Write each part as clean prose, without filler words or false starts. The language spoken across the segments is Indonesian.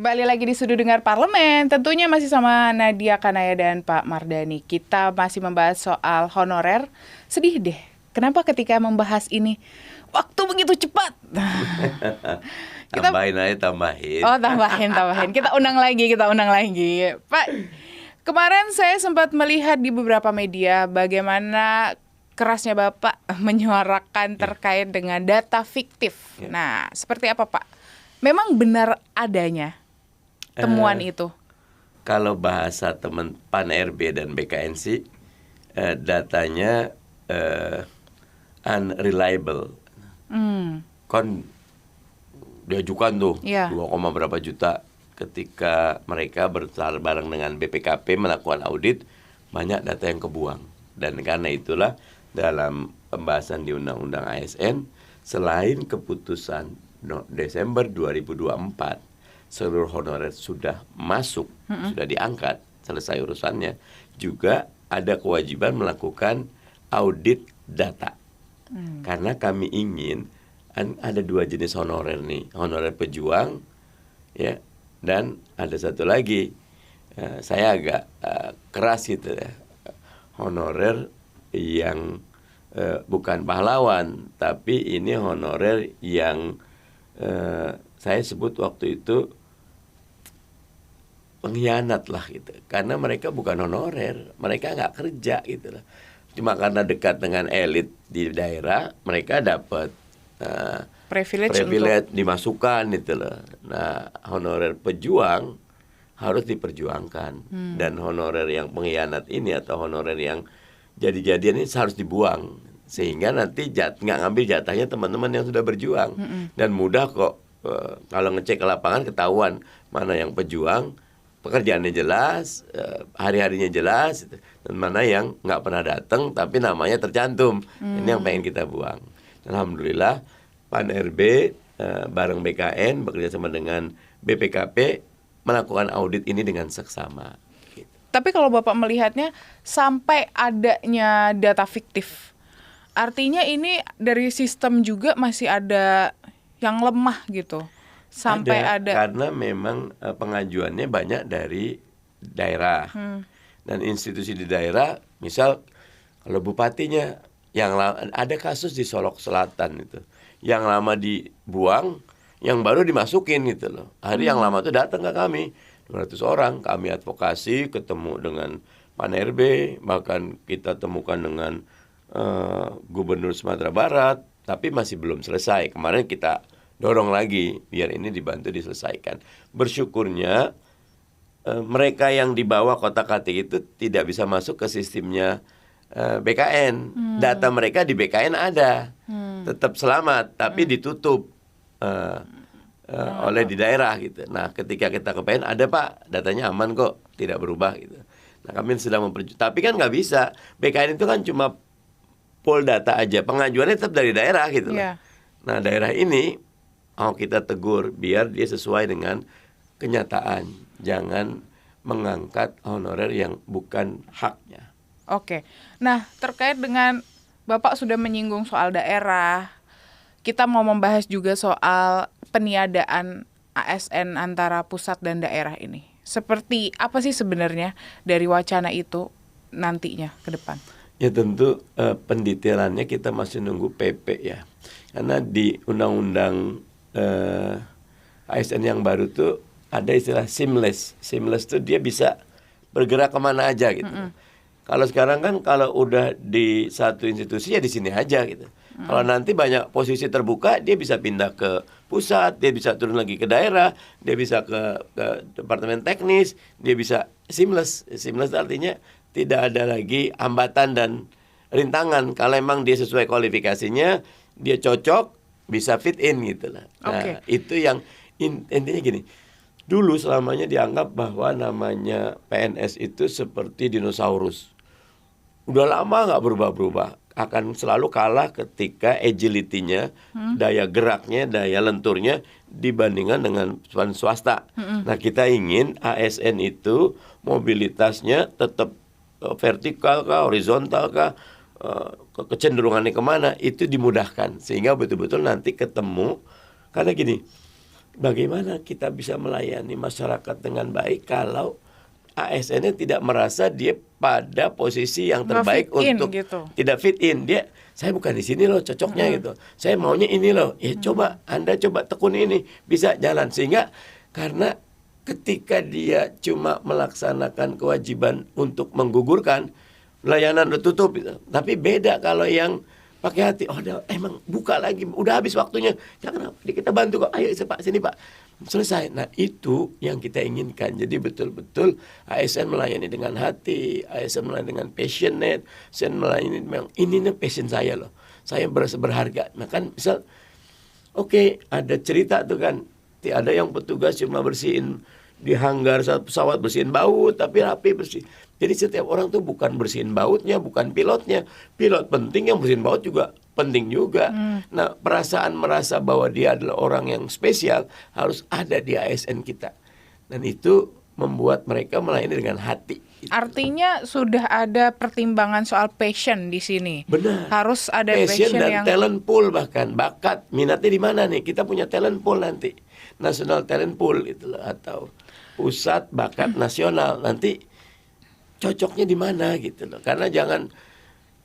Kembali lagi di Sudut Dengar Parlemen, tentunya masih sama Nadia Kanaya dan Pak Mardhani. Kita masih membahas soal honorer. Sedih deh, kenapa ketika membahas ini, waktu begitu cepat. Tambahin aja, tambahin. Oh, tambahin. Kita undang lagi. Pak, kemarin saya sempat melihat di beberapa media bagaimana kerasnya Bapak menyuarakan terkait dengan data fiktif. Nah, seperti apa Pak? Memang benar adanya temuan itu? Kalau bahasa teman PAN RB dan BKN sih, datanya unreliable. Kan diajukan tuh 2, berapa juta ketika mereka bareng dengan BPKP melakukan audit, banyak data yang kebuang. Dan karena itulah dalam pembahasan di Undang-Undang ASN, selain keputusan Desember 2024 seluruh honorer sudah masuk, sudah diangkat, selesai urusannya, juga ada kewajiban melakukan audit data. Karena kami ingin, ada 2 jenis honorer nih, honorer pejuang, ya, dan ada satu lagi, saya agak keras gitu ya, honorer yang bukan pahlawan, tapi ini honorer yang saya sebut waktu itu pengkhianat lah gitu, karena mereka bukan honorer, mereka nggak kerja gitu lah, cuma karena dekat dengan elit di daerah mereka dapat privilege dimasukkan gitu loh. Nah, honorer pejuang harus diperjuangkan, dan honorer yang pengkhianat ini atau honorer yang jadi-jadian ini harus dibuang, sehingga nanti nggak ngambil jatahnya teman-teman yang sudah berjuang. Dan mudah kok, kalau ngecek ke lapangan ketahuan mana yang pejuang, pekerjaannya jelas, hari-harinya jelas, dan mana yang nggak pernah datang tapi namanya tercantum. Ini yang pengen kita buang. Alhamdulillah PAN RB bareng BKN bekerja sama dengan BPKP melakukan audit ini dengan seksama. Gitu. Tapi kalau Bapak melihatnya sampai adanya data fiktif, artinya ini dari sistem juga masih ada yang lemah gitu. Sampai ada karena memang pengajuannya banyak dari daerah. Dan institusi di daerah, misal kalau bupatinya yang ada kasus di Solok Selatan itu, yang lama dibuang, yang baru dimasukin gitu loh. Hari yang lama itu datang ke kami 200 orang, kami advokasi, ketemu dengan PAN RB, bahkan kita temukan dengan Gubernur Sumatera Barat, tapi masih belum selesai. Kemarin kita dorong lagi biar ini dibantu diselesaikan. Bersyukurnya mereka yang di bawah kotak-katik itu tidak bisa masuk ke sistemnya BKN. Data mereka di BKN ada, tetap selamat, tapi ditutup oleh di daerah gitu. Nah, ketika kita ke PN, ada Pak, datanya aman kok, tidak berubah gitu. Nah, kami sedang tapi kan nggak bisa. BKN itu kan cuma pool data aja, pengajuannya tetap dari daerah gitu. Nah, daerah ini kita tegur biar dia sesuai dengan kenyataan, jangan mengangkat honorer yang bukan haknya. Oke. Nah, terkait dengan Bapak sudah menyinggung soal daerah, kita mau membahas juga soal peniadaan ASN antara pusat dan daerah ini. Seperti apa sih sebenarnya dari wacana itu nantinya ke depan? Ya tentu pendetailannya kita masih nunggu PP ya. Karena di undang-undang ASN yang baru tuh ada istilah seamless. Seamless tuh dia bisa bergerak kemana aja gitu. Kalau sekarang kan kalau udah di satu institusi ya di sini aja gitu. Kalau nanti banyak posisi terbuka, dia bisa pindah ke pusat, dia bisa turun lagi ke daerah, dia bisa ke departemen teknis, dia bisa seamless. Seamless artinya tidak ada lagi hambatan dan rintangan. Kalau emang dia sesuai kualifikasinya, dia cocok, bisa fit in gitu lah. Nah, itu yang intinya gini. Dulu selamanya dianggap bahwa namanya PNS itu seperti dinosaurus. Udah lama nggak berubah-berubah, akan selalu kalah ketika agility-nya, daya geraknya, daya lenturnya dibandingkan dengan swasta. Nah, kita ingin ASN itu mobilitasnya tetap vertikal kah, horizontal kah, kecenderungannya kemana, itu dimudahkan. Sehingga betul-betul nanti ketemu, karena gini, bagaimana kita bisa melayani masyarakat dengan baik kalau ASN-nya tidak merasa dia pada posisi yang Nggak terbaik fit in untuk gitu. tidak fit in. Dia, saya bukan di sini loh cocoknya gitu. Saya maunya ini loh. Ya coba Anda coba tekuni ini, bisa jalan. Sehingga karena ketika dia cuma melaksanakan kewajiban untuk menggugurkan, layanan udah tutup gitu. Tapi beda kalau yang pakai hati, oh emang buka lagi, udah habis waktunya, jangan apa, kita bantu kok, ayo Pak, sini Pak, selesai. Nah itu yang kita inginkan. Jadi betul-betul ASN melayani dengan hati, ASN melayani dengan passionate, ASN melayani memang ini nih passion saya loh, saya berasa berharga. Nah kan misal, oke, ada cerita tuh kan, ada yang petugas cuma bersihin di hanggar saat pesawat, bersihin baut, tapi rapi bersih. Jadi setiap orang tuh bukan bersihin bautnya, bukan pilotnya. Pilot penting, yang bersihin baut juga penting juga. Nah, perasaan merasa bahwa dia adalah orang yang spesial harus ada di ASN kita. Dan itu membuat mereka melayani dengan hati. Artinya sudah ada pertimbangan soal passion di sini. Benar. Harus ada passion dan yang talent pool, bahkan bakat, minatnya di mana nih? Kita punya talent pool nanti, National Talent Pool itu loh, atau pusat bakat nasional. Nanti cocoknya di mana gitu loh. Karena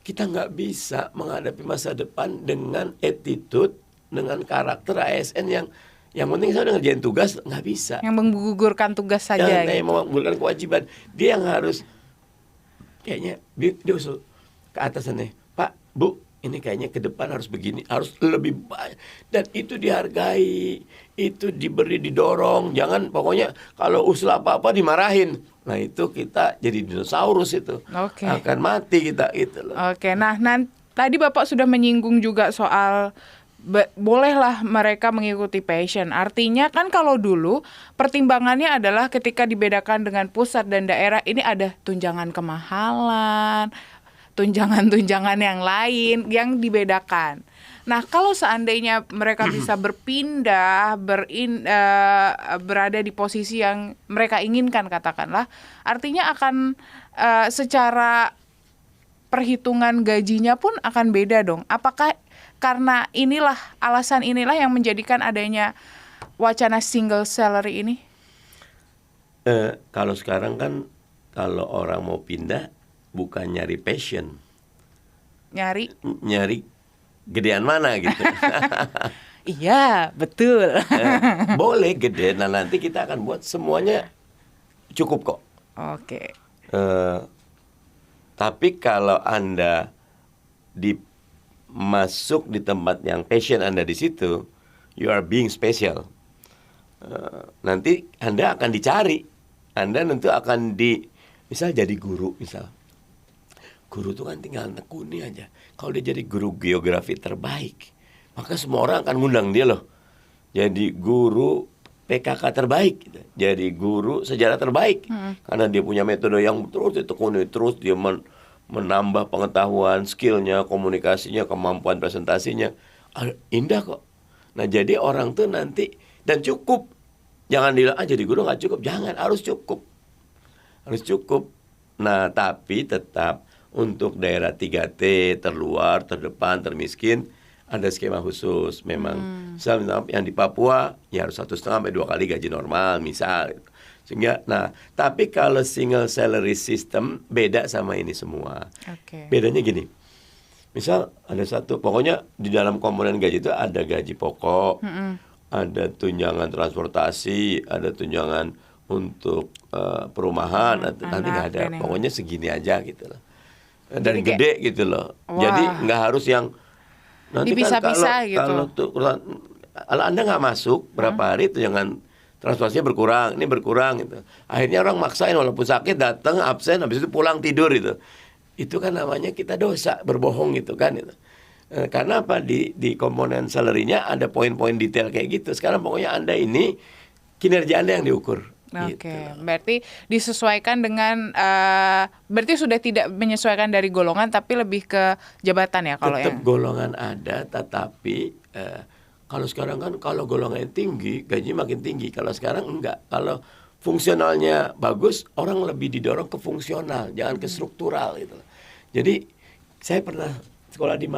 kita nggak bisa menghadapi masa depan dengan attitude, dengan karakter ASN yang penting saya udah ngerjain tugas, nggak bisa. yang menggugurkan tugas saja. Yang menggugurkan kewajiban. Dia yang harus kayaknya dia usul ke atasan nih, Pak, Bu, ini kayaknya ke depan harus begini, harus lebih banyak. Dan itu dihargai, itu diberi, didorong. Jangan pokoknya kalau usul apa-apa dimarahin. Nah itu kita jadi dinosaurus itu. Oke. Akan mati kita itu loh. Oke, nah tadi Bapak sudah menyinggung juga soal bolehlah mereka mengikuti passion. Artinya kan kalau dulu pertimbangannya adalah ketika dibedakan dengan pusat dan daerah, ini ada tunjangan kemahalan, tunjangan-tunjangan yang lain yang dibedakan. Nah, kalau seandainya mereka bisa berpindah, berada di posisi yang mereka inginkan, katakanlah, artinya akan secara perhitungan gajinya pun akan beda dong. Apakah karena alasan inilah yang menjadikan adanya wacana single salary ini? Kalau sekarang kan, kalau orang mau pindah bukan nyari passion, nyari gedean mana gitu. Iya, betul. Boleh gede, nah nanti kita akan buat semuanya cukup kok. Oke. Tapi kalau Anda masuk di tempat yang passion Anda di situ, you are being special. Nanti Anda akan dicari. Anda nanti akan misal jadi guru, misal. Guru itu kan tinggal tekuni aja. Kalau dia jadi guru geografi terbaik, maka semua orang akan ngundang dia loh. Jadi guru PKK terbaik, gitu. Jadi guru sejarah terbaik. Karena dia punya metode yang terus ditekuni, terus dia menambah pengetahuan, skillnya, komunikasinya, kemampuan presentasinya. Indah kok. Nah jadi orang tuh nanti, dan cukup. Jangan bilang, jadi guru gak cukup. Jangan, harus cukup. Harus cukup. Nah tapi tetap untuk daerah 3T, terluar, terdepan, termiskin, ada skema khusus. Memang misalnya yang di Papua ya harus 1,5 sampai 2 kali gaji normal misal. Sehingga, nah tapi kalau single salary system beda sama ini semua. Bedanya gini, misal ada pokoknya di dalam komponen gaji itu ada gaji pokok, ada tunjangan transportasi, ada tunjangan untuk perumahan, nanti nggak ada. Pokoknya segini aja gitu loh. Dan gede gitu loh. Wah. Jadi nggak harus yang nanti dipisah-pisah kan gitu. Kalau Anda nggak masuk berapa hari itu jangan transportasinya berkurang, ini berkurang gitu. Akhirnya orang maksain walaupun sakit datang absen, habis itu pulang tidur itu. Itu kan namanya kita dosa, berbohong gitu kan itu. Karena apa, di komponen salary-nya ada poin-poin detail kayak gitu. Sekarang pokoknya Anda ini kinerja Anda yang diukur. Oke, gitu. Berarti disesuaikan dengan berarti sudah tidak menyesuaikan dari golongan tapi lebih ke jabatan ya kalau tetap golongan ada, tetapi kalau sekarang kan kalau golongan tinggi gajinya makin tinggi. Kalau sekarang enggak. Kalau fungsionalnya bagus, orang lebih didorong ke fungsional, jangan ke struktural gitu. Jadi saya pernah sekolah di Malaysia.